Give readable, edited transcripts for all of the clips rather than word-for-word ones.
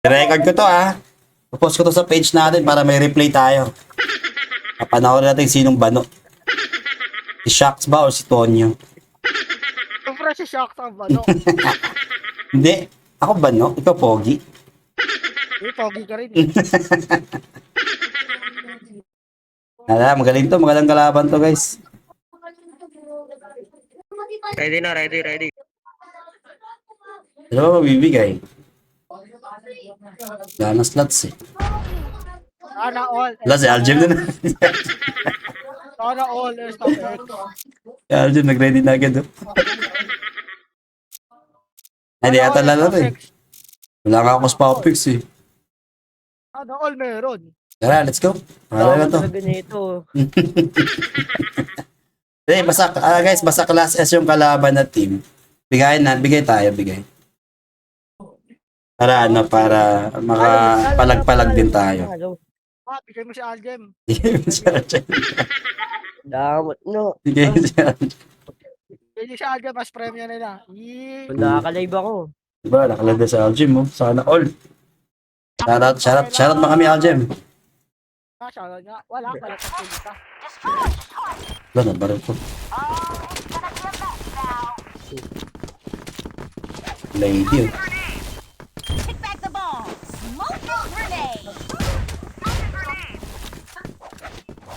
I-record ko to Post ko to sa page natin para may replay tayo. Kapanoorin natin sinong bano. Si Shax ba o si Tonyo? Siyempre si Shock ang bano. Hindi. Ako bano? Ikaw pogi? Pogi ka rin. Magaling to. Magaling kalaban to, guys. Ready na, ready. Ano ba mabibigay? Wala na slots Sana all. Wala si Aljim na. Sana all. Stop it. Si Aljim nag-ready na agad. Hindi ata lalo to Wala nga akong Spapix Sana all meron. Tara, let's go. Wala na to. Ganito. Guys, basta class S yung kalaban na team. Bigay tayo. Para makapalag-palag din tayo. Bigay mo si Algem. Damot, no. Bigay mo si Aljim. Bigay si Algem, mas premyo nila. Nakaka-live ako. Diba, nakalagay sa Aljim Sana all. Shoutout pa kami Aljim. Shoutout nga. Wala sa tulita. Wala na, baril ko. Lady Pick back the ball. Smoking grenade.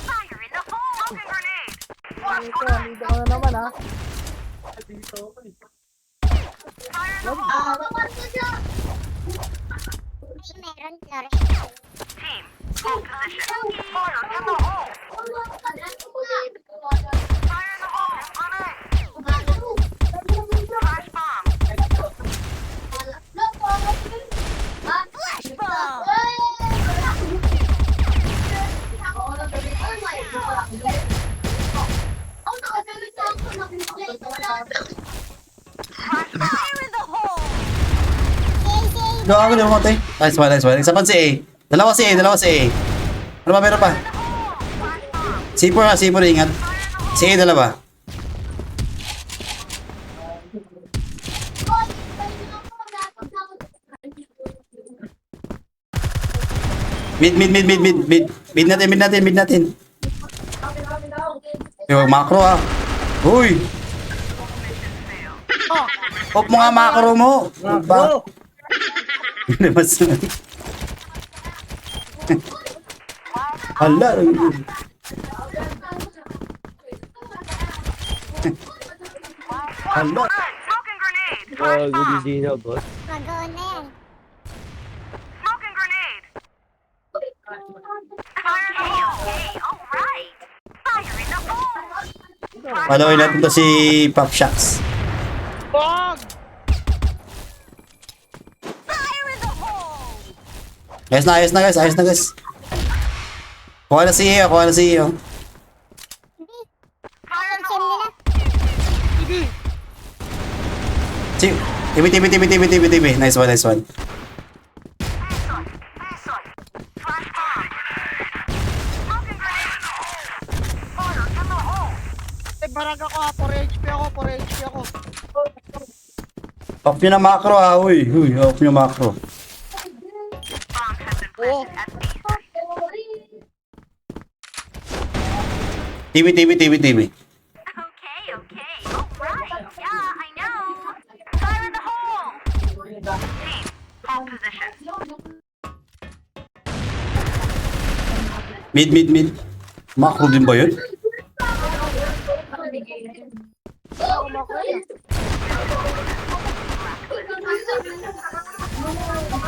Fire in the hole. Smoking grenade. Dito ka na naman Team, hold position. Fire in the hole. Fire in the hole. Grenade. Flash bomb. Flash bomb. Fire in the hole. Gawa ko na matay. Nice one. Isa pa si A. Dalawa si A. Ano ba meron pa? C4 ingat. Si A dalawa. Mid. Mid natin. Yung macro Uy! Off mo nga macro mo. Ba? Mas. Hala. Hala. Smoking grenade. Good Zeno, boss. Smoking grenade. Fire in the hole. All right. Fire in the hole. Followin natin to si Pop Shots. Bog! Fire in the hole. Ayos na guys. Kuha na si Iyo. Fire in the hole. TV. Nice one. Flash bomb. Smoking grenade. Fire in the hole. Barag ako 4 HP ako. Off nyo na macro Uy, off nyo macro. Bomb has been planted at B. TV. Okay. All right. Yeah, I know. Fire in the hole. Team, hold position. Mid. Macro din ba yun?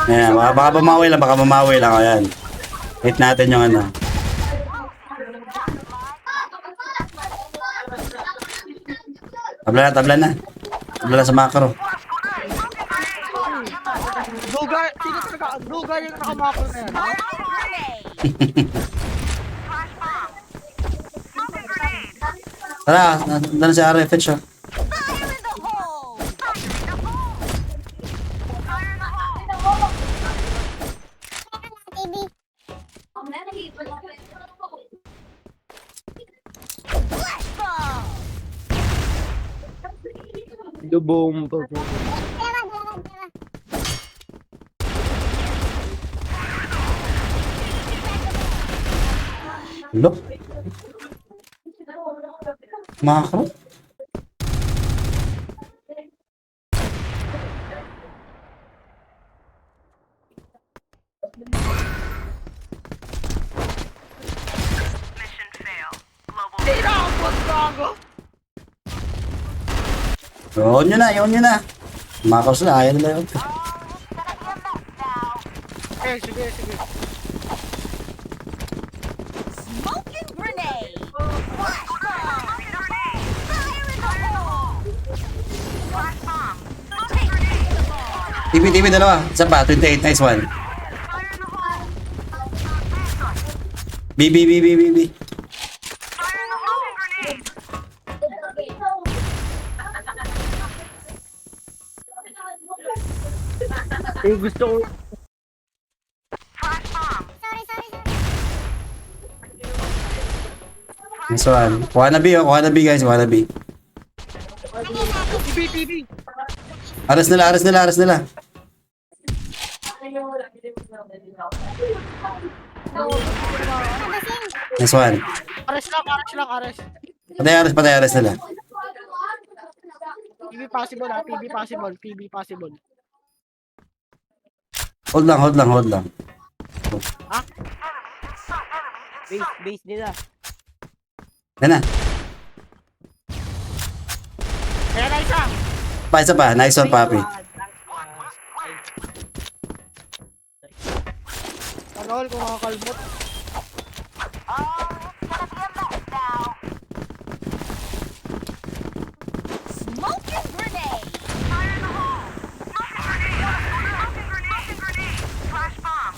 Ayan, baka mamawi lang. Ayan. Hit natin yung ano. Tabla na sa macro. Blue guy yung nakamakro na yan. Fire grenade. Flash bomb. Smoking grenade. Tara, nandun si RFH Fire in the hole. Fire in the hole. Fire in the hole. Flash bomb. Lubong. Look. Makakro. Mission fail. Global. Tinapot gago! Yun nyo na, yun nyo na. Makakro sila, ayaw nila yun. Eh, sige, sige. Smoking grenade. Flash bomb. Fire in the hole. Flash bomb. Take the ball. TV, dalawa. Isa pa, 28, nice one. Fire in the hole. B. Fire in the hole. Grenade. Eh, gusto ko. Flash bomb. Nice one. Kuha na B, oh. Kuha na B, guys. Kuha na B. TV. Aras nila. Nice one. Ares lang. Patay aras nila. TV possible ha, TV possible. Hold lang. Base nila. Yan na. Kaya na isa! Isa pa. Nice one, papi. Parol, kung makakalbot. Smoking grenade. Fire in the hole. Smoking grenade. Flash bomb.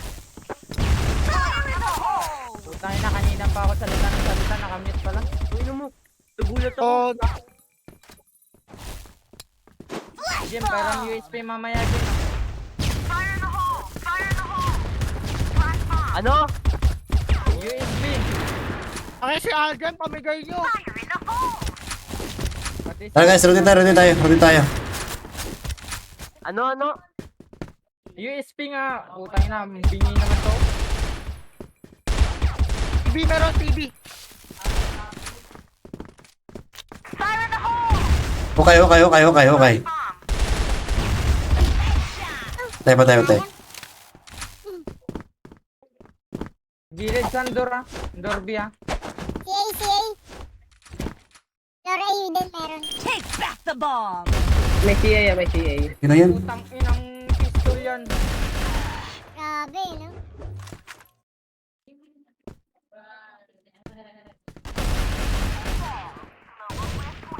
Fire in the hole. Tayo na kanina pa ako salita nakamute pala. Uy, mo. Nagulat ako. So, Jim, parang USP mamaya Jim. Fire in the hole. Flash bomb. Ano? USP. okay si Alden, pamigay nyo. Fire in the hole. Pati Tara guys, rotate tayo. Ano? USP nga. Putang na, bingi naman to. TV meron, TV. Fire in the hole. Okay. Bomb. Patay. Gilid Sandora. Dorbia. CA. Lora yun din meron. Take back the bomb. May CA. Yun na yan. Putang inang pistol yan. Grabe, no?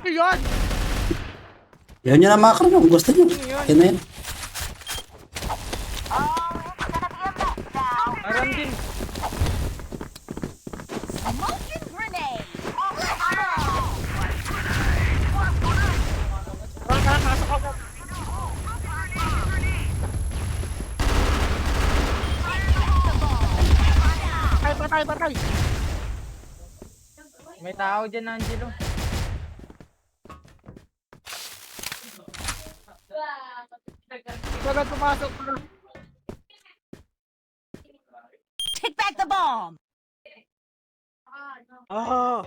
Yun! Yun nyo na makakro nyo. Kung gusto nyo. Yan na yan. Meron din. Smoking grenade. Tara, pasok ako. Patay. May tao dyan, Angelo. Agad pumasok. Take back the bomb. Ah!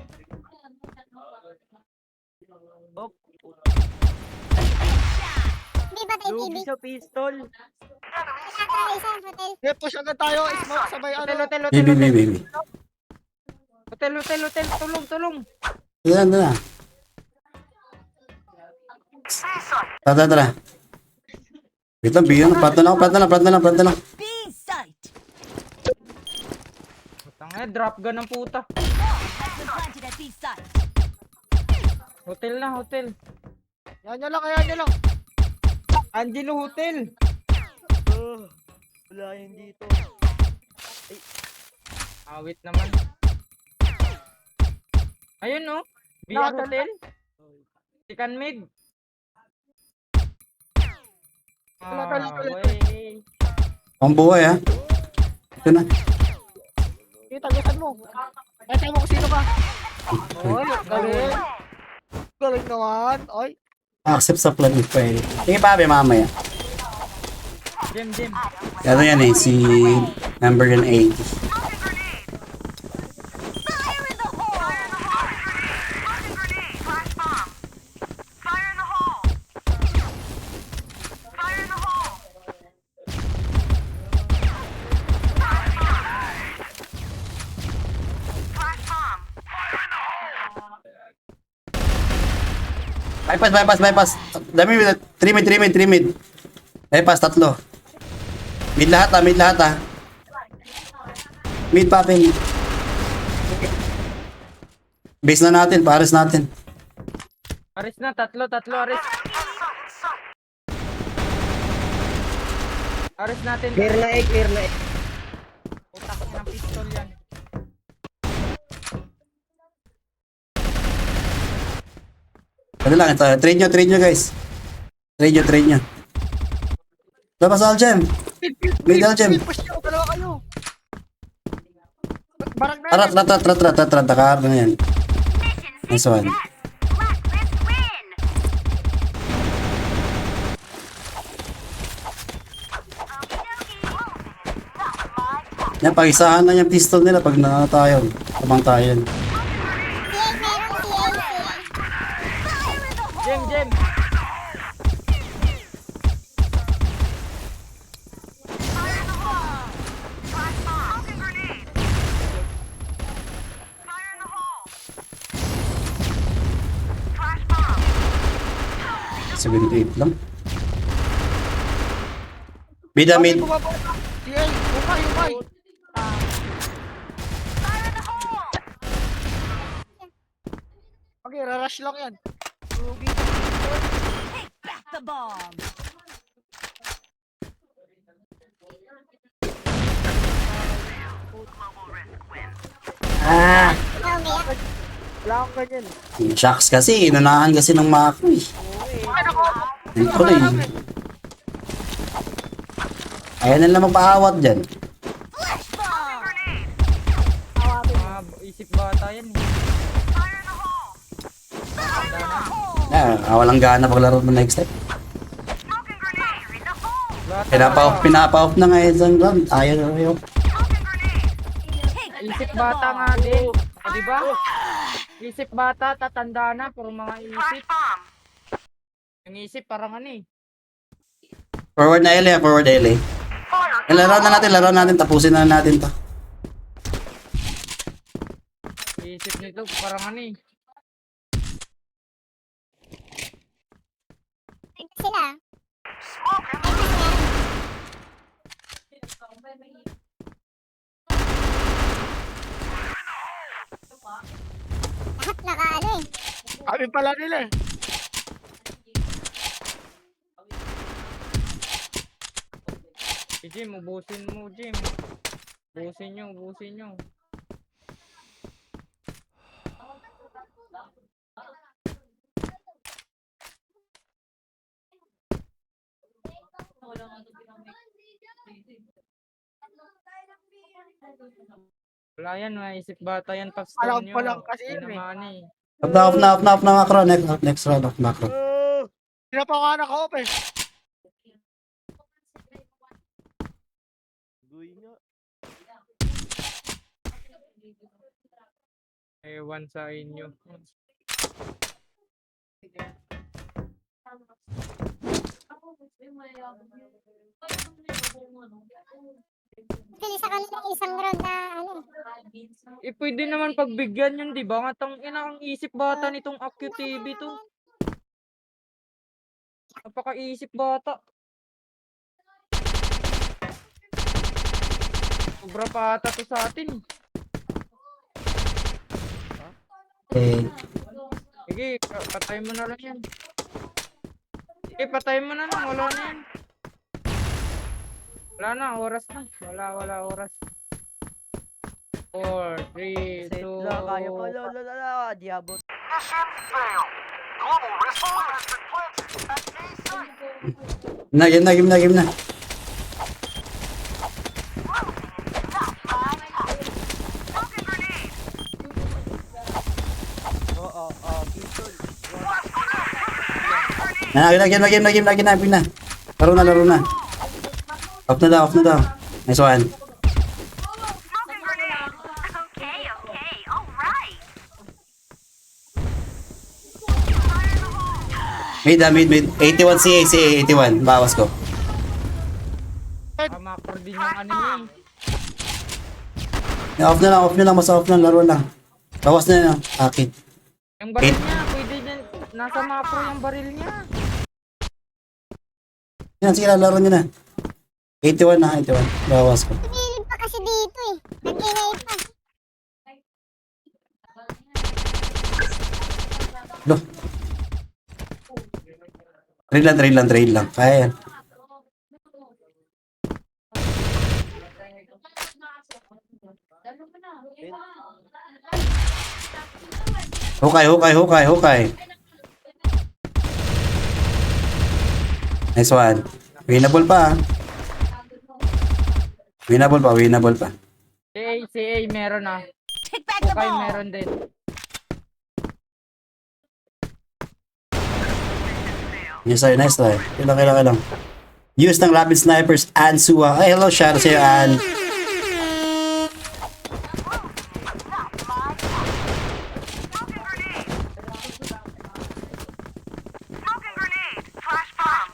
Hindi ba tayo TV? Lugi sa pistol. Wala isa, hotel. Eh, push agad tayo. Smoke sabay Hotel. Baby. Hotel. Tulong. Yan na. Tara. Wait lang, biyo na. Plat na lang. B site. Putang drop gun ng puta. Has been planted at B site. Hotel na. Yan nyo lang. Angelo Hotel. Wala yun dito. Awit naman. Ayun no. Via Hotel. Chicken mid. Wey. Ang buhay ha. Ito na. Tagusan mo. Tayo mo kung sino ka. Oy, galing naman. Oy. Accept sa plan if pwede. Sige papi, mamaya. Jim. Ano yan si number 80. Bypass. Dami mid. 3 mid. Bypass, 3. Mid lahat ah. Mid papin. Base na natin, pares natin. Aris na, tatlo, Aris. Aris natin. Clear na eh. Utak niya ng pistol yan. Ano lang, ito. Trade nyo guys. Trade nyo. Labas Algem. Mid Algem. Push nyo, dalawa kayo. Barang na Arat, rat. Takar na yan. Nice one. Blacklist win. Yan, pag-isahan na yung pistol nila pag tayo. Tabang tayo. CA meron, CA. Jem. Smoking grenade. Fire in the hole. Flash bomb. 78 lang. Bida mid. CA, umay. Fire in the hole. Okay, rarush lang yan. Back the bomb. Ah, umiyak. Wala akong ganyan. Shucks kasi, inunahan kasi ng Mako eh. Ito na eh. Ayaw nila magpaawat dyan. Mga isip bata yan. Fire in the hole. Walang gana paglaro ng next step. Smoking grenade in the hole. Pinapa-off na nga isang round. Ayaw. Smoking grenade. Isip bata nga din. O, diba? Isip bata, tatanda na. Puro mga isip. Flash bomb. Yung isip parang ano eh. Forward na LA, forward LA. Laro na natin, tapusin na natin to. Isip nito parang ano eh. Ito sila. Lahat nakaano eh. Kami pala nila eh. Jim, ubusin mo, Jim. Ubusin nyo. Wala yan, maisip bata yan pag Alam stone nyo. ko lang kasi yun eh. Tinamaan eh. Off na macro. Next round off macro. Hindi na pa ako naka-off eh. Ewan sa inyo. Actually, sa kanila isang round na ano. Eh, pwede naman pagbigyan yun, di ba? Nga tang ina ang isip bata nitong AccuTV to. Napaka-isip bata. Sobra pa ata to sa atin. Sige, patay mo na lang yan. Sige, patay mo na lang. Wala na yan. Wala na, oras na. Wala oras. 4, 3, 2, Kaya mo, diabot. Mission failed. Global respawn has been planted at A site. Game na. Smoking grenade. Pistol. Game na. Laro na. Off na daw. Nice one. Smoking grenade. Okay, alright. Fire in the hole. Mid. 81 CA 81. Bawas ko. Macro din yung ano yun. Off na lang. Mas off na. Laro lang. Bawas na yun. Akin. Yung baril niya, pwede din. Nasa macro yung baril niya. Yan, sige, laro nyo na. 81 na, 81. Bawas ko. Tumilip pa kasi dito eh. Nag-ingay pa. Lo. Trade lang. Kaya yan. Hukay. Nice one. Winnable pa. Winnable pa. CA, meron na. Take back the Okay, ball. meron din. Yes, sir. Nice try. Kailang. Use ng Rapid Snipers, Ann Sua. Ay, hello, shout out sa'yo, Ann. Smoking grenade. Flash bomb.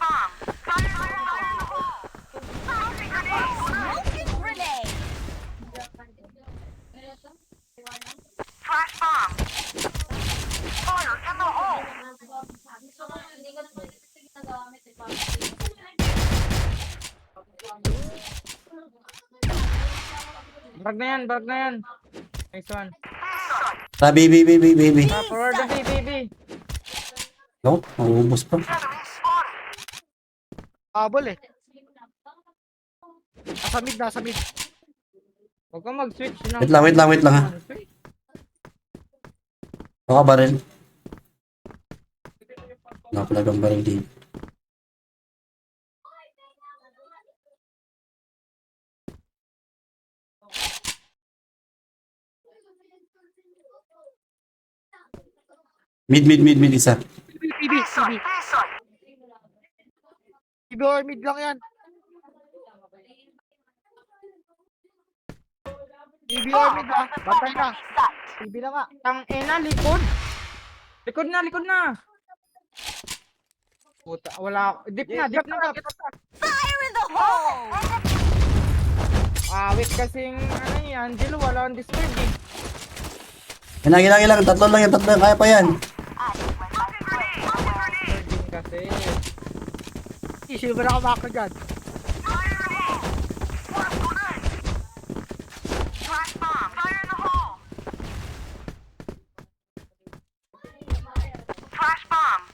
Fire in the hole. Smoking grenade. Smoking grenade. Flash bomb. Fire in the hole. Barag na yan. Nice one. Baby. Forward na baby. No, maubos pa. Habol eh. Nasa mid. Huwag kang mag-switch na. Wait lang ha. Baka baril. Wala pala bang baril din. Mid isa. PB or mid lang yan. PB or mid ah. Bantay na. PB na nga. Tang ina, likod. Likod na. Puta, wala. Dip na. Fire in the hole. Awit kasing, ano yan, Angelo, wala akong disturb eh. Ilang. Tatlo lang. Kaya pa yan. Disturbing kasi. Sino ba nakamakro dyan? Flash bomb. Fire in the hole. Flash bomb.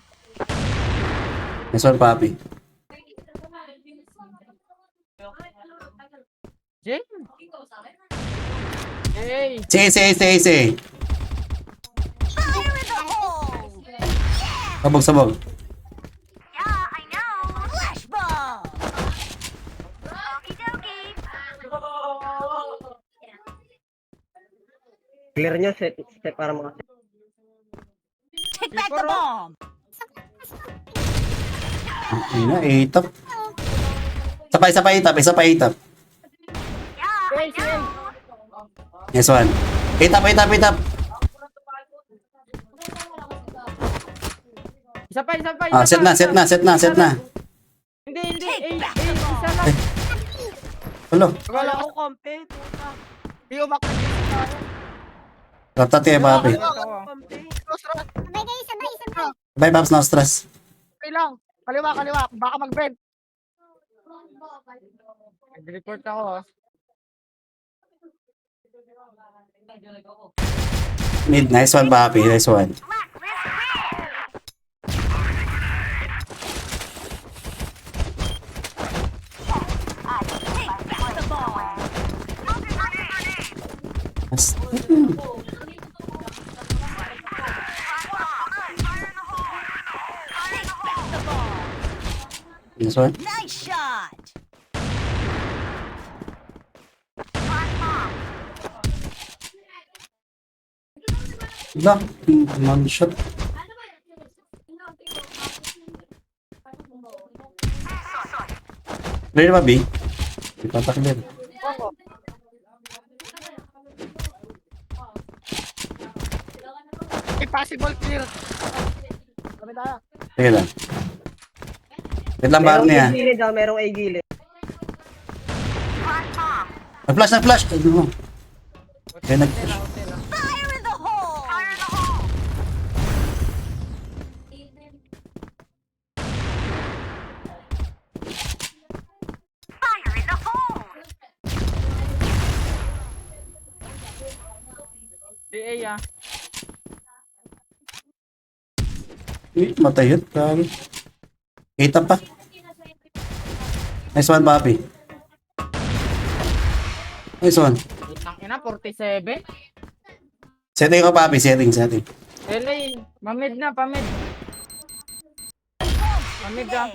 Nice one, papi. Jay? Hey! Say. Fire in the hole. Sabog. Yeah, I know. Flash bomb. Okie dokie. Clear nyo, step para mga... Take back the bomb. Ina, itap. Isa pa itap. Yeah, I know. Nice one. Itap. Isa pa. Set na. Hindi. Take back Isa the ball. lang. Hello. Wala ko kampe, puta. Di umakro dyan. Raptat kayo, papi. Kampe. Close road. Sabay kayo, sabay. Bye, Paps, no stress. Okay lang. Kaliwa. Baka mag-bend. Nag-report ako. Mid, nice one, papi. Nice one. Take back the ball. Nice one. Nice shot. Lock. One shot. Clear ba, B? Di pa clear. Impossible clear. Kami tayo. Sige lang. Wait lang, bar niya. Merong ay gilid. Nag-flash. Ay, no. Kaya nag-flash. Fire in the hole. Fire in the hole. ah. Matay yun. Grabe. 8 pa. Nice one, papi. Nice one. Putang ina, 47. Setting ko, papi. Setting. LA, pamid na, pamid. Pamid ah.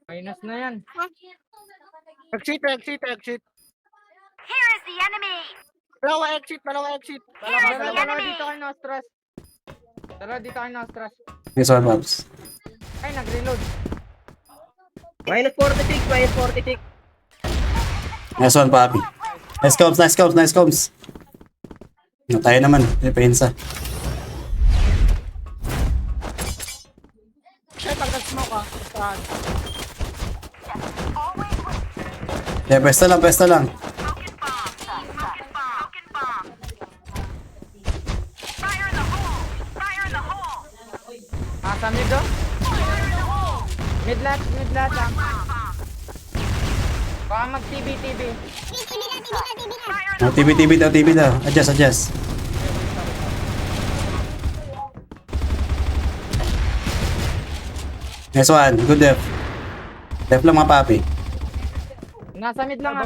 Minus na yan. Exit. Here is the enemy. Dalawa exit. Tara dito kayo Nostras. Tara dito kayo Nostras. Nice one, paps. Ay, nag-reload. Minus 46. Nice one, papi. Nice comms. Tayo naman. Depensa. Siya, pag nag-smoke ah. Pustahan. Yeah, pesta lang. Broken bomb. Fire in the hole. Sa mid oh. Mid lat ah. Baka mag-TB. TV na. TV daw. Adjust. Nice one. Good def. Def lang mga papi. Nasa mid lang ah.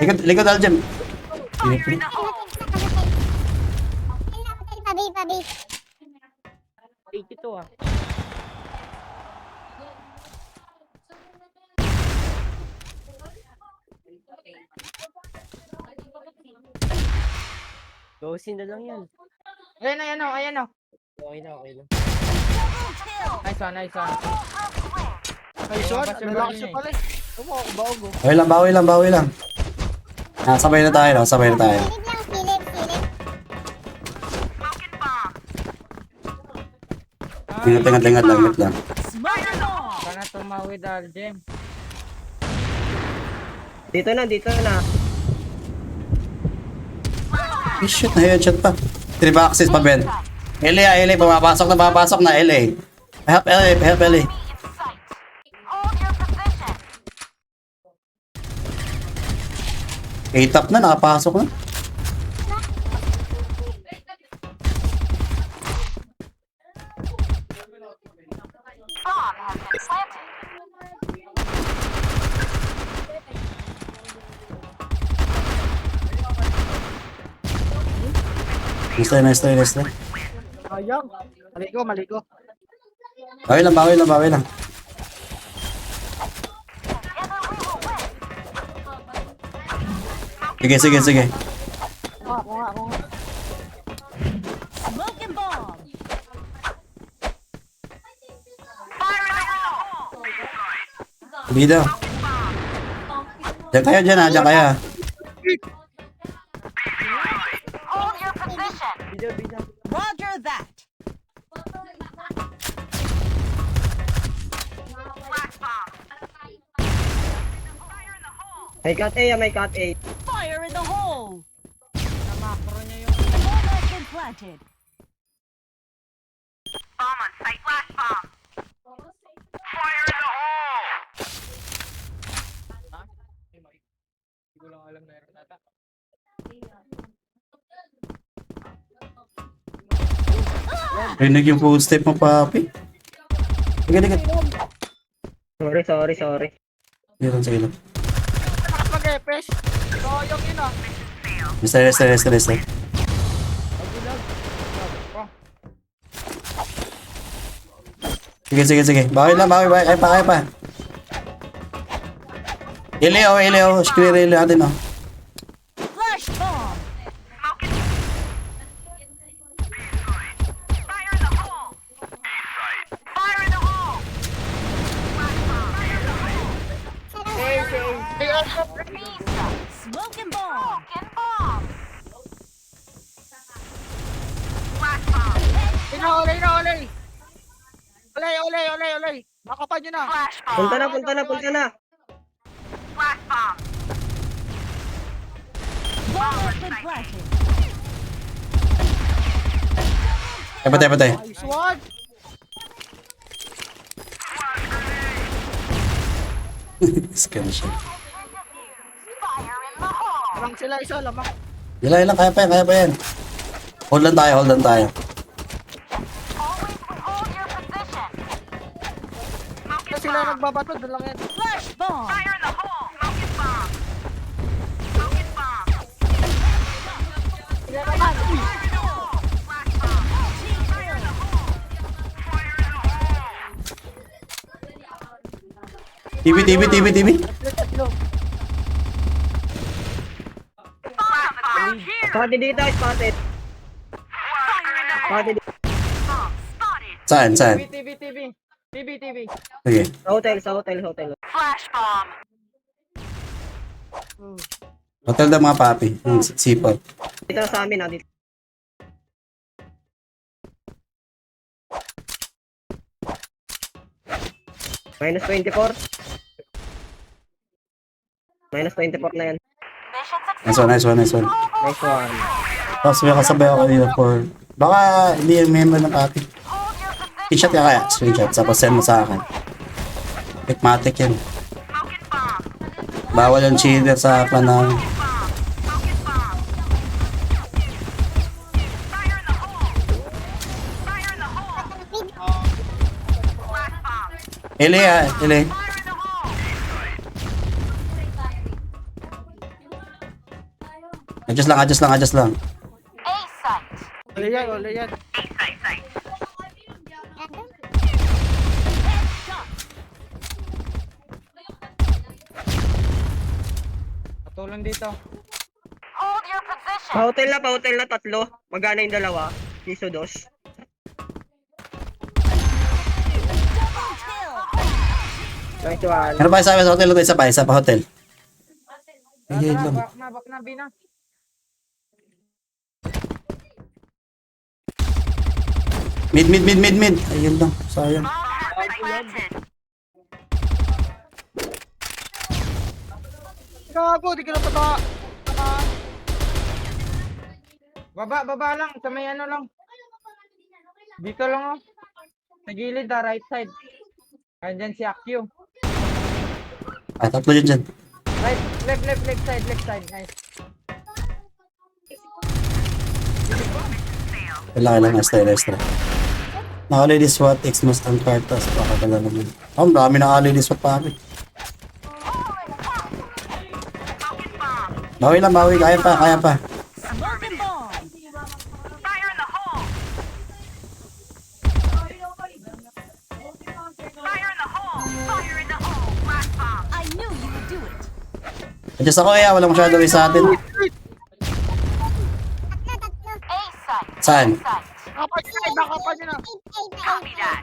Likod Aljam. Pabi. 82 ah. Dosin na lang yan. Ayan oh. Okay na. Nice one. Nice one. Lumabas yung Nalakas baril siya niya pala eh. Baog oh. Bawi lang. Sabay na tayo. Silip lang. Broken bomb. Ingat lang. Sana tumawid Aljem. Dito na. Shit, na-headshot pa. 3 boxes pa, Ben. LA, pumapasok na, LA. Help LA. In sight. Hold your position. 8 up na, nakapasok na. Bomb has been planted. Nice try. Sayang. Maliko. Bawi lang. Together we will win. Sige. Ako nga. Smoking bomb. Fire in the hole. Bida. Diyan kayo. Hold your position. Bida. Roger that. Flash bomb. Fire in the hole. May cut A. Fire in the hole. Namakro niya yung Bomb has been planted. Bomb on site. Flash bomb. Fire in the hole. Hindi ko lang alam na meron nata. Rinig yung footstep mo, papi. Sige. Sorry. Sige lang. Lakas mag-epes. Sayang yun ah. Resta. Sige. Bawi lang. Ay pa. Ileo. Clear ileo natin, oh. Flash bomb. Fire in the hole. Fire in the hole. Flash bomb. Fire in the hole. Smoking bomb. Flash bomb. Olay. Olay. Makapan nyo na. Flash bomb. Punta na. Flash bomb. Bomb has been planted. Patay. Nice one. Scan siya. Lamang sila isa, lamang. Ilang, kaya pa yan, kaya pa yan. Hold lang tayo, hold lang tayo. Always hold your position. Kaya sila nagbabato, doon lang yan. Flash bomb. Fire in the hole. Smoking bomb. Smoking bomb. Sila naman. Uy! Flash bomb. Fire in the hole. Fire in the hole. TV. Tatlo. Bomb here. Spotted dito, spotted. Fire in the hole. Spotted dito. Bomb spotted. Saan? TV. Sige. Sa hotel. Flash bomb. Hotel daw mga papi. Yung sipot. Dito sa amin, dito. Minus 24. Minus 24 na yan. Mission success. Nice one. Nice one. Tapos may kasabay ako kanina for... Baka hindi yung member ng papi. Hold your position. Screenshot ka kaya? Screenshot. Tapos send mo sa akin. Tikmatik yan. Smoking bomb. Bawal yung cheater sa plan namin. Bomb. Smoking bomb. Fire in the hole. Fire in the hole. Flash bomb. Ili. Fire in the hole. Adjust lang. A site. Uli yan. A site. Patulong dito. Hold your position. Pa-hotel na, tatlo. Magana yung dalawa. Piso dos. Nice one. Ano ba sabi sa hotel? Isa pa hotel. Ayun lang. Mabak na, Bina. Mid. Ayun lang. Sayang. Bomb planted. Gago, di ka na pata. Baba lang. Sa may ano lang. Dito lang, oh. Sa gilid, right side. Andyan si Akyu. Ah, tatlo yun dyan. Right, left side. Nice. Kailangan extra. Naka-lady SWAT, X-Must ang cartas. Baka ka lang naman. Ang dami naka-lady SWAT pa kami. Smoking bomb. Bawi, kaya pa. Smoking bomb. Fire in the hole. Fire in the hole. Fire in the hole. Flash bomb. I knew you would do it. Adjust ako wala masyado rin sa atin. A site. Saan? Site. Baka nyo na. Copy that.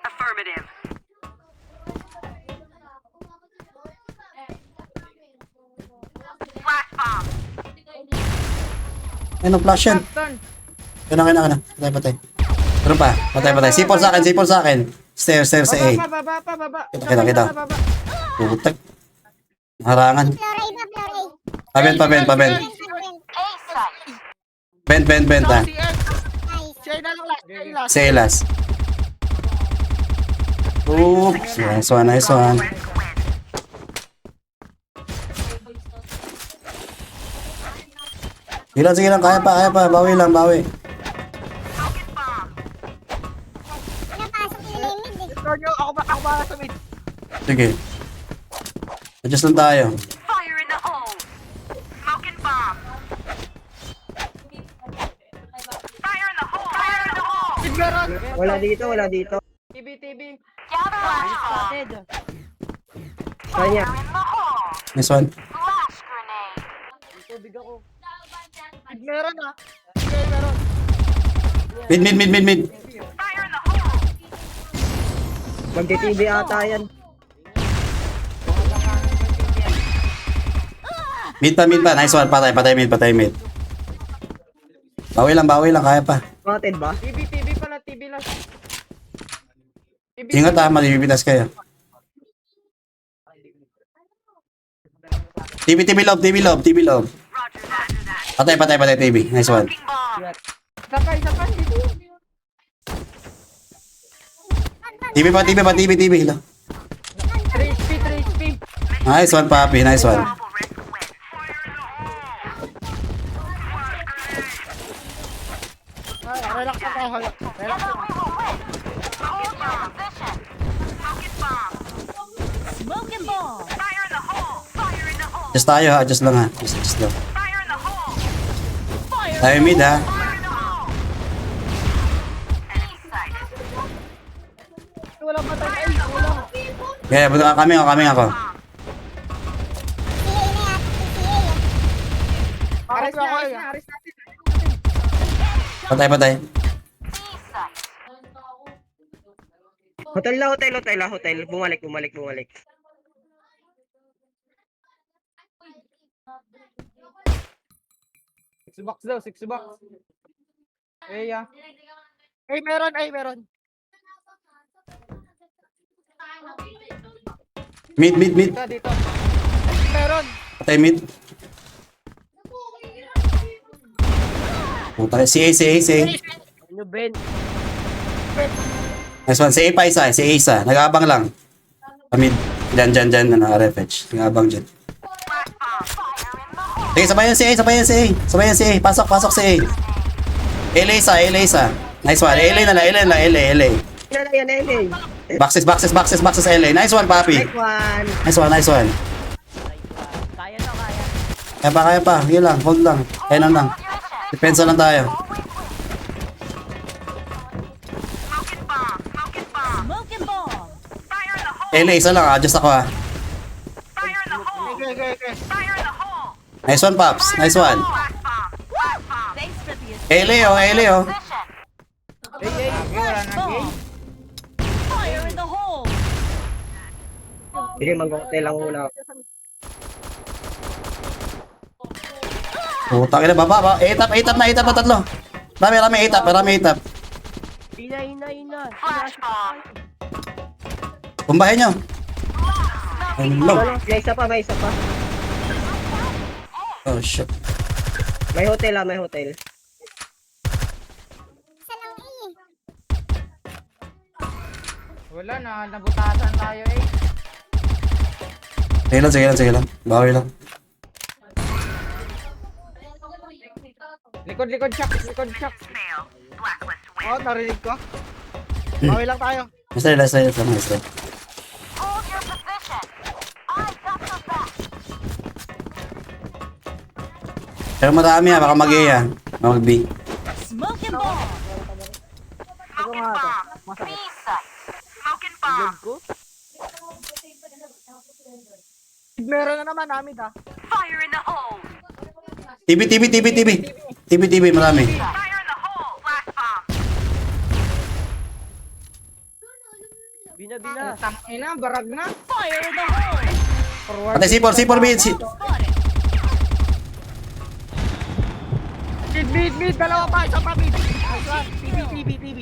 Affirmative. Flash bomb. Ano, flash yan. Turn. Kena. Patay. Meron pa. Patay. Sipol sa akin. Stairs sa A. Baba. Kita. Baba. Putek. Harangan. Paben. A site. Bent ha. Siya na lang last. Selas. Oops. Nice one. Sige lang. Kaya pa. Bawi. Smoking bomb. Napasok yung limit eh. Score nyo, ako ba sa mid? Sige. Adjust lang tayo. Fire in the hole. Smoking bomb. Fire in the hole. Fire in the hole. Siglaran. Wala dito. TV. Gather flash bomb. Kanya. Fire in the hole. Nice one. Flash grenade. Tubig ako. Siglaran ha. Siglaran. Mid. Fire in the hole. Magti-TV ata yan. Mid pa. Nice one. Patay mid. Bawi lang. Kaya pa. Spotted ba? TV pala, TV lang. Ingat ha. Malibibitas kayo. TV love. Roger that. Patay TV. Nice one. Smoking bomb. Sakay. Dito. TV pa. Hello. 3 HP. Nice one, Papi. Nice one. Ay, relax lang tayo. Relax lang. We will win. Hold your position. Smoking bomb. Fire in the hole. Fire in the hole. Adjust tayo ha. Adjust lang ha. Adjust lang. Fire in the hole. Fire. Tayo mid ha. Fire in the hole. Enemy sighted. Wala pa tayo. Ay, wala. Kaya, buto ka kami ako. CA na yan. CA. Bakit Aris na, ako aris eh? na, aris natin. Patay, patay. B-site. Hotel na, hotel, hotel, hotel. Bumalik. Six box daw, 6 box. Eh, yeah. Ay, meron. Ay, meron. Mid. Dito. Meron. Patay mid. Puta, CA. Ano, Ben? Nice one. CA pa isa. CA isa. Nag-aabang lang. Mid. Dyan. RFH. Nag-aabang dyan. Okay, sabayan CA. Pasok CA. LA isa. Nice one. LA na lang. LA. Yan, LA. Boxes, LA. Nice one, Papi. Nice one. Nice one. Kaya pa. Sige lang. Hold lang. Kaya lang. Depensa lang tayo. Smoking bomb. Fire in the hole. LA, isa lang. Adjust ako ha. Fire in the hole. Okay. Fire in the hole. Nice one, Pops. Nice one. Blast bomb. Thanks for the LA oh. position. Wala na game. Fire in the hole. Sige, mag-hotel lang muna. Puta ka na, baba. 8 up na tatlo. Marami 8 up. Ina. Flash bomb. Tumbahin nyo. Hello. May isa pa. Oh, shit. May hotel. Isa lang eh. Wala na, nabutasan tayo eh. Sige lang. Bawi lang. Likod, shock. Fail. Blacklist win. Oh, narinig ko. Bawi lang tayo. Nice try. Hold your position. I got the back. Pero marami ha, baka mag-A ha. Mag-B. Smoking bomb. Smoking bomb. B-site. Smoking bomb. Meron na naman namin ha. Fire in the hole. TV, marami. Fire in the hole. Blast bomb. Bina. Ina, barag na. Fire in the hole. Forward. Patay C4 mid. Spotted. Mid. Dalawa pa. Isa pa mid. Nice one. TV.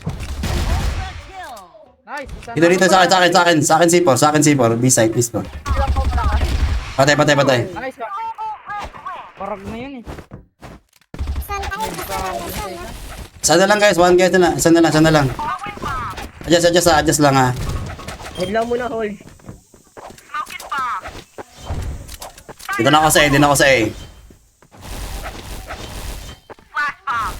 Ultra kill. Nice. Dito sa akin C4. B-side, please po. Patay. Nice one. Barag na yun eh. Saan tayo? Saan? Sana lang guys, one guys na. Sana lang. Adjust lang ha. Hold lang muna, hold. Smoking bomb. Dito na ako sa A. Flash bomb.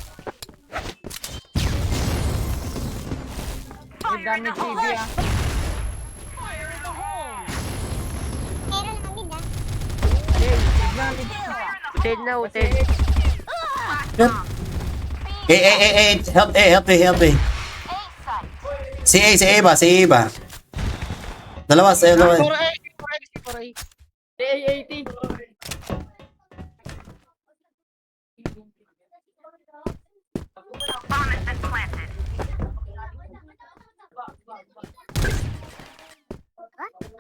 May damage TV ah. Fire in the hole. Meron na mid ah. Hotel. Help me. A-site. CA ba? Dalawa. 4A. A80. Bomb has been planted.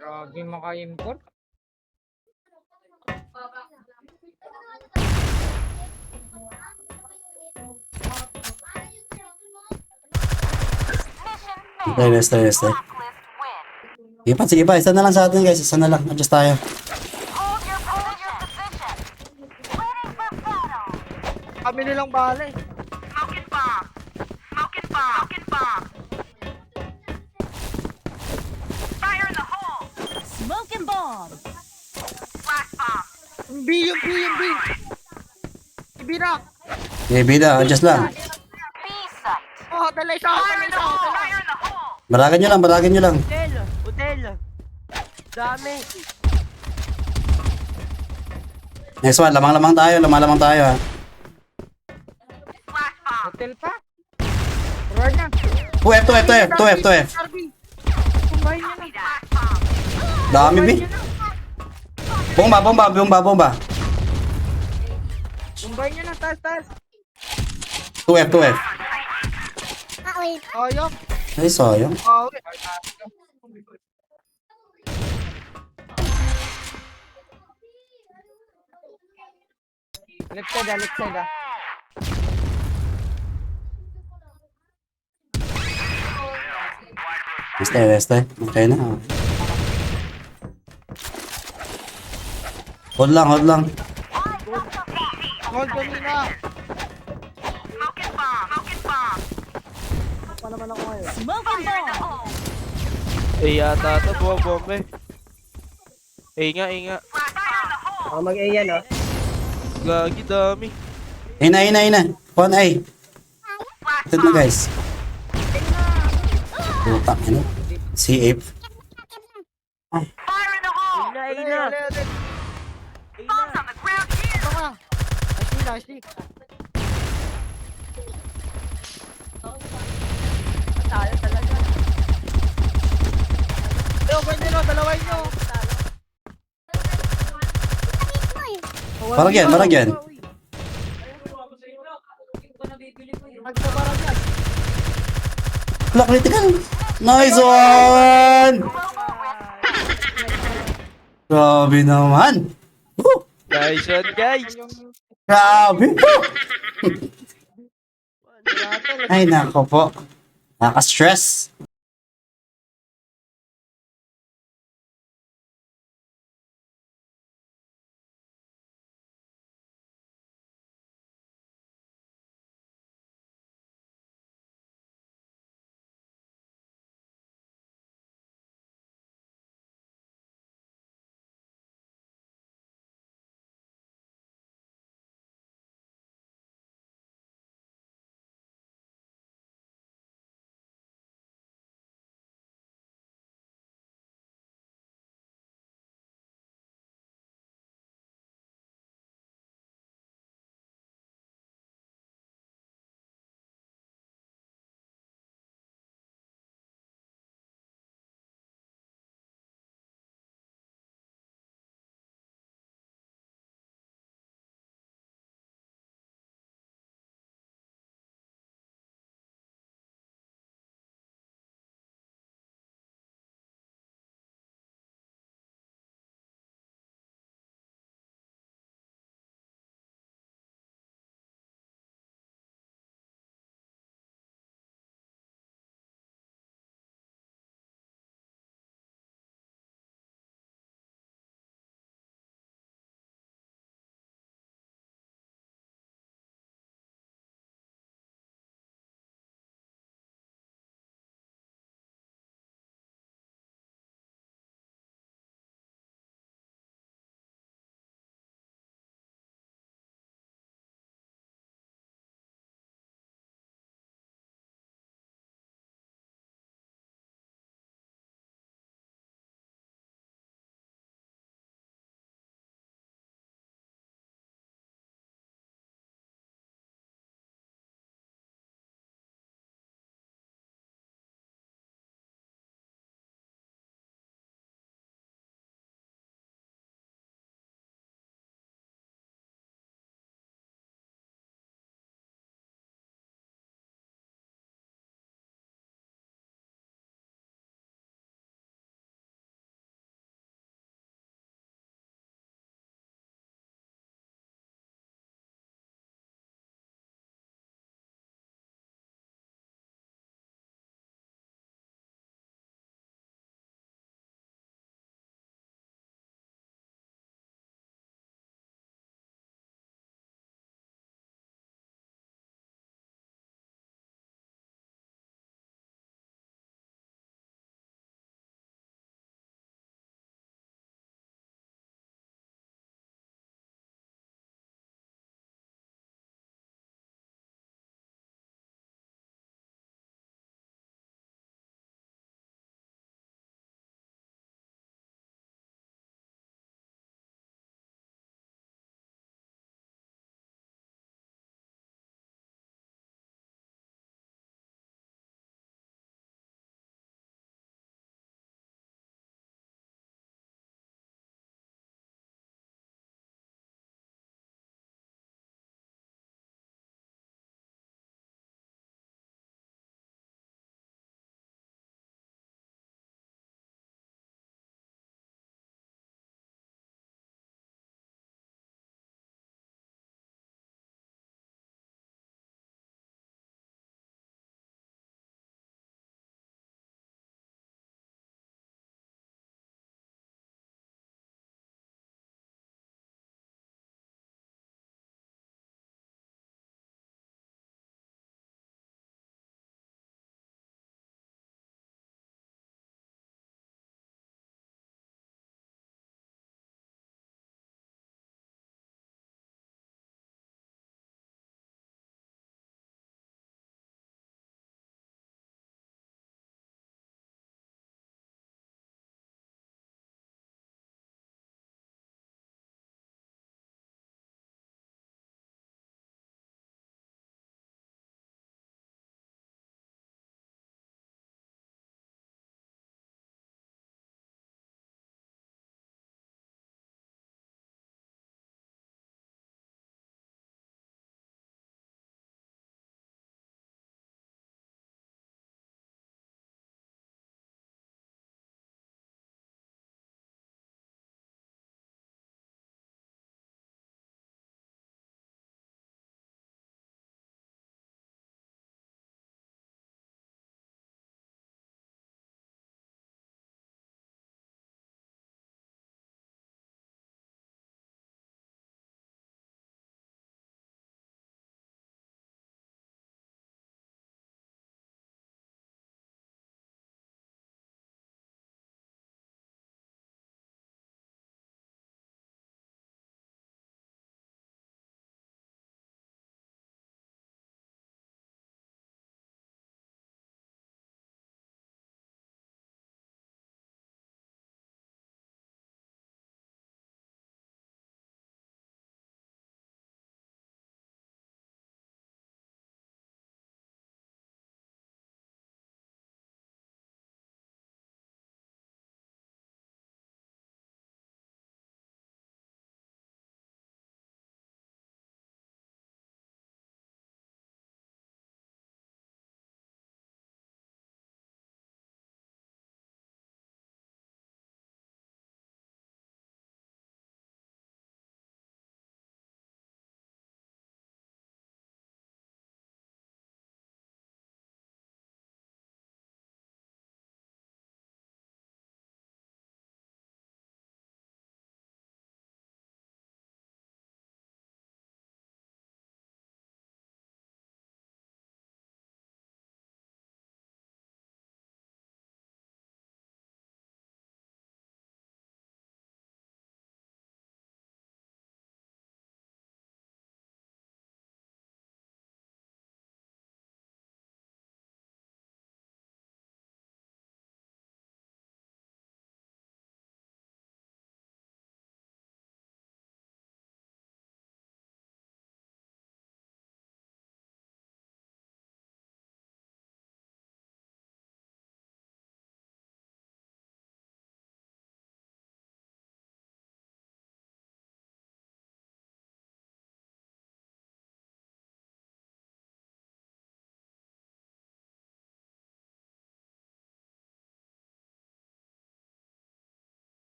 Grabe maka-import. Mission failed. Let's try. Blacklist win. Sige pa. Isa na lang sa atin guys. Isa na lang. Adjust tayo. Hold your position. Waiting for battle. Kami nilang bahala eh. Smoking bomb. Fire in the hole. Smoking bomb. yung B. Ibira. Eh, bida, adjust lang. B site. Oh, dala isa. Fire in the hole. Baragan nyo lang. Hotel. Dami. Next one, lamang-lamang tayo ha. Flash bomb. Hotel pa. Forward na. 2F. Darby. Kumain niya na. Flash bomb. Dami, B. Bomba. Kumain niya na. Taas. 2F. Ah, uy. Ayok. Ay, sayang. Oh, Left side ah. Weste. Okay na. Hold lang. hold kanina. Smoking bomb. Pa naman ako ngayon. Smoking bomb. Eh, yata ito. Buwag bombe. Eh nga. Fire in the hole. Baka mag-A yan, oh. Gagi dami. Ina. 1A. Ito na, guys. Putak, ano? C8. Fire in the hole. A na. Bombs on the ground here. Baka. Ashley. Tayo talaga. Yo, pwede no, dalawain nyo. Baragyan. Nagsabarag yan. Wala, critical. Nice one! Grabe naman. Woo! Nice one, guys. Grabe. Ay, nako po. Nakaka-stress.